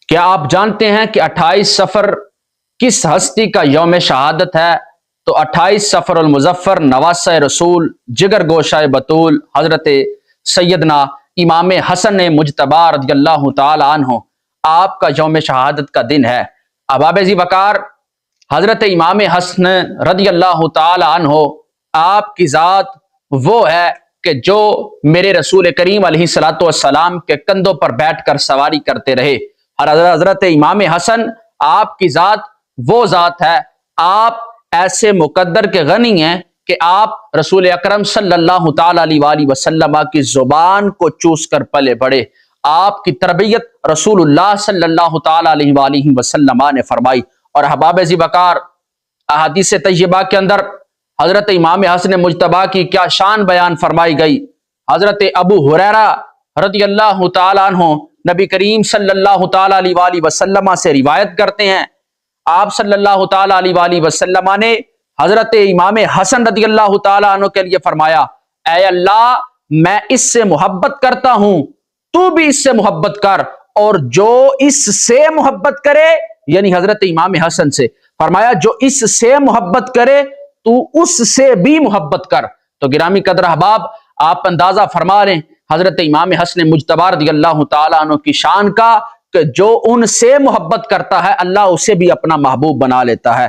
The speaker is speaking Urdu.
کیا آپ جانتے ہیں کہ 28 صفر کس ہستی کا یوم شہادت ہے؟ تو 28 صفر المظفر نواسہ رسول جگر گوشہ بطول حضرت سیدنا امام حسن مجتبی رضی اللہ تعالی عنہ آپ کا یوم شہادت کا دن ہے۔ احباب ذی وقار، حضرت امام حسن رضی اللہ تعالی عنہ آپ کی ذات وہ ہے کہ جو میرے رسول کریم علیہ الصلوۃ والسلام کے کندھوں پر بیٹھ کر سواری کرتے رہے۔ حضرت امام حسن آپ کی ذات وہ ذات ہے، آپ ایسے مقدر کے غنی ہیں کہ آپ رسول اکرم صلی اللہ تعالی علیہ وآلہ وسلم کی زبان کو چوس کر پلے بڑھے۔ آپ کی تربیت رسول اللہ صلی اللہ تعالی علیہ وآلہ وسلم نے فرمائی۔ اور احباب ذی وقار، احادیث طیبہ کے اندر حضرت امام حسن مجتبی کی کیا شان بیان فرمائی گئی۔ حضرت ابو ہریرہ رضی اللہ تعالی عنہ نبی کریم صلی اللہ تعالی علیہ وآلہ وسلم سے روایت کرتے ہیں، آپ صلی اللہ تعالی علیہ وآلہ وسلم نے حضرت امام حسن رضی اللہ تعالی عنہ کے لیے فرمایا، اے اللہ، میں اس سے محبت کرتا ہوں، تو بھی اس سے محبت کر، اور جو اس سے محبت کرے، یعنی حضرت امام حسن سے فرمایا جو اس سے محبت کرے تو اس سے بھی محبت کر۔ تو گرامی قدر احباب، آپ اندازہ فرما رہے ہیں حضرت امام حسن مجتبی رضی اللہ تعالی عنہ کی شان کا، کہ جو ان سے محبت کرتا ہے اللہ اسے بھی اپنا محبوب بنا لیتا ہے۔